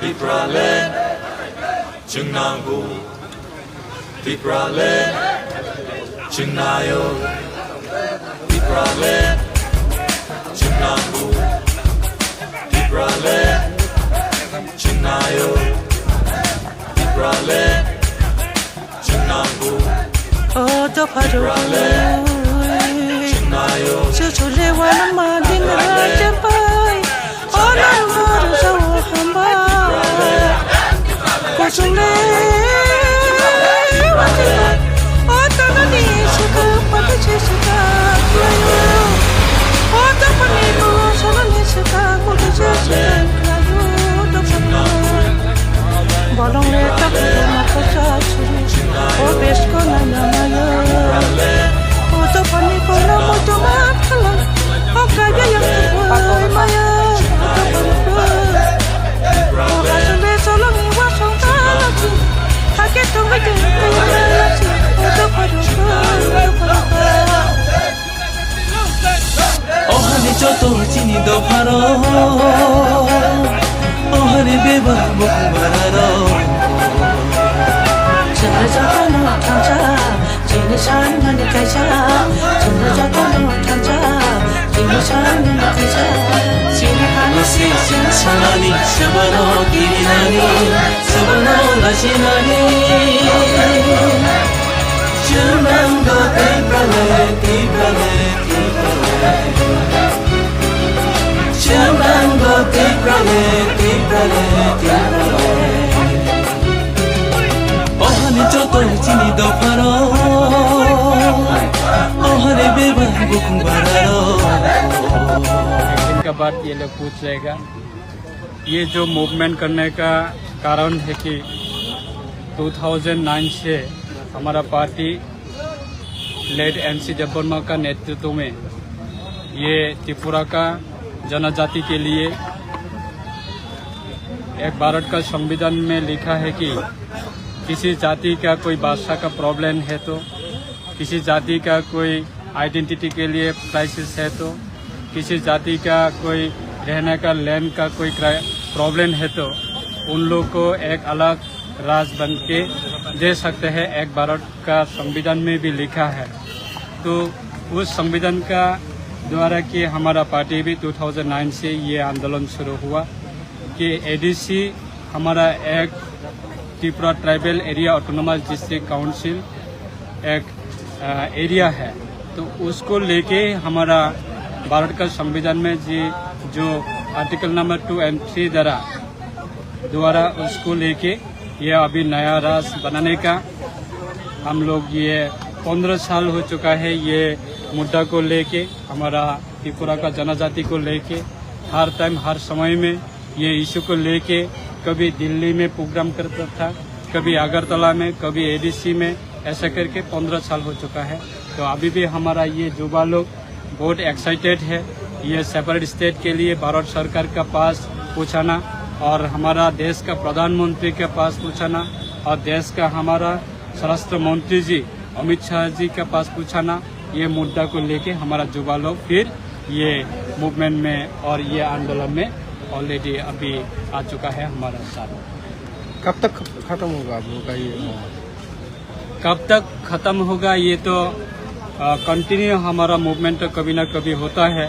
Tipralen, Chungnangu, Tipralen, Chungnayo, Tipralen, Chungnangu, Tipralen, Chungnayo, Tipralen, Chungnangu, Tipralen, Chungnayo, Joto chini do pharo ohari beba bukmararo chana joto no thamcha chini shan mani kaisa chana joto no thamcha chini shan mani kaisa chini hanasi chini sanani sabano kirinani sabano lasinani chunango tiprale tiprale tiprale Chunango tiprale tiprale tiprale ohani joto chini do pharo ohari beba bukbararo इनका बात ये लोग पूछ रहेगा ये जो movement करने का कारण है कि 2009 से हमारा पार्टी लेड एनसी जब्बरमा का नेतृत्व में ये त्रिपुरा का जनजाति के लिए एक भारत का संविधान में लिखा है कि किसी जाति का कोई भाषा का प्रॉब्लम है तो किसी जाति का कोई आइडेंटिटी के लिए क्राइसिस है तो किसी जाति का कोई रहने का लैंड का कोई प्रॉब्लम है तो उन लोग को एक अलग राज्य बन के दे सकते हैं। एक भारत का संविधान में भी लिखा है। तो उस संविधान का द्वारा कि हमारा पार्टी भी 2009 से ये आंदोलन शुरू हुआ कि एडीसी हमारा एक Tripura tribal area autonomous district council एक एरिया है। तो उसको लेके हमारा भारत का संविधान में जो आर्टिकल नंबर 2 और 3 द्वारा उसको लेके ये अभी नया राज्य बनाने का हम लोग ये 15 साल हो चुका है ये मुद्दा को लेके हमारा त्रिपुरा का जनजाति को लेके हर टाइम हर समय में ये इशू को लेके कभी दिल्ली में प्रोग्राम करता था, कभी अगरतला में, कभी एडीसी में, ऐसा करके 15 साल हो चुका है। तो अभी भी हमारा ये युवा लोग बहुत एक्साइटेड है ये सेपरेट स्टेट के लिए भारत सरकार का पास पूछाना और हमारा देश का प्रधानमंत्री के पास पूछाना और देश का हमारा स्वराष्ट्र मंत्री जी अमित शाह जी के पास पूछाना। ये मुद्दा को लेके हमारा युवा लोग फिर ये मूवमेंट में और ये आंदोलन में ऑलरेडी अभी आ चुका है हमारा साथ। कब तक खत्म होगा आप लोगों का ये? कब तक खत्म होगा ये तो कंटिन्यू हमारा मूवमेंट तो कभी ना कभी होता है।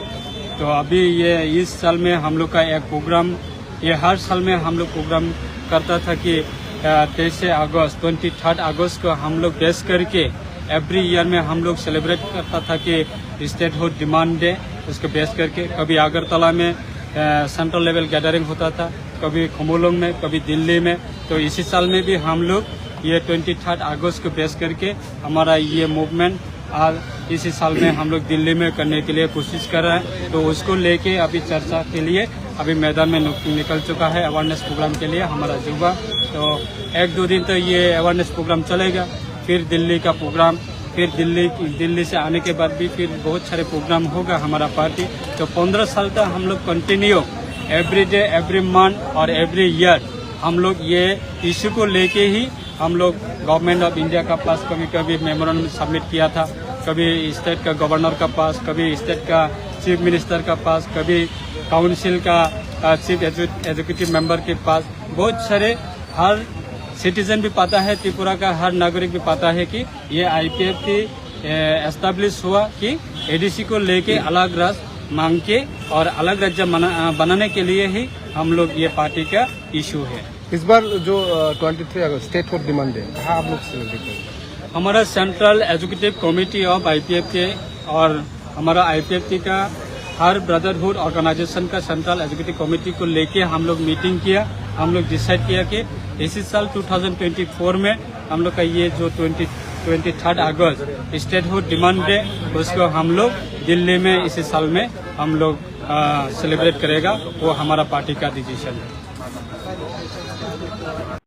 तो अभी ये इस साल में हम लोग का एक प्रोग्राम ये हर साल में हम लोग प्रोग्राम करता था कि 23 अगस्त 23 अगस्त को हम लोग बेस करके एवरी ईयर में हम लोग सेलिब्रेट करता था कि स्टेट हुड डिमांड डे उसको बेस करके कभी अगरतला में सेंट्रल लेवल गैदरिंग होता था, कभी खुमुलुंग में, कभी दिल्ली में। तो इसी साल में भी हम लोग ये 23 अगस्त को बेस करके हमारा ये मूवमेंट आज इसी साल में हम लोग दिल्ली में करने के लिए कोशिश कर रहे हैं। तो उसको लेके अभी चर्चा के लिए अभी मैदान में निकल चुका है अवेयरनेस प्रोग्राम के लिए हमारा युवा। तो 1-2 दिन तो ये अवेयरनेस प्रोग्राम चलेगा, फिर दिल्ली का प्रोग्राम, फिर दिल्ली से आने के बाद भी फिर बहुत सारे प्रोग्राम होगा हमारा पार्टी। तो 15 साल तक हम लोग continue every day, every month और एवरी ईयर हम लोग ये इश्यू को लेके ही हम लोग गवर्नमेंट ऑफ इंडिया का पास कभी कभी मेमोरेंडम सबमिट किया था, कभी स्टेट का गवर्नर का पास, कभी स्टेट का चीफ मिनिस्टर का पास, कभी काउंसिल का चीफ एग्जीक्यूटिव मेंबर के पास बहुत सारे हर सिटीजन भी पता है, त्रिपुरा का हर नागरिक भी पता है कि ये IPFT एस्टेब्लिश हुआ कि ADC को लेके अलग राज्य मांग के और अलग राज्य बनाने के लिए ही हम लोग ये पार्टी का इशू है। इस बार जो 23 अगस्त स्टेट फॉर डिमांड है, कहाँ आप लोग सेलिब्रेट करेंगे? हमारा central educative committee of IPFT और हमारा IPFT का हर ब्रदरहुड ऑर्गेनाइजेशन का सेंट्रल एजुकेटिव कमेटी को लेके हम लोग मीटिंग किया। हम लोग डिसाइड किया कि इसी साल 2024 में हम लोग का ये जो 23 अगस्त स्टेटहुड डिमांड डे, उसको हम लोग दिल्ली में इसी साल में हम लोग सेलिब्रेट करेगा। वो हमारा पार्टी का डिसीजन है।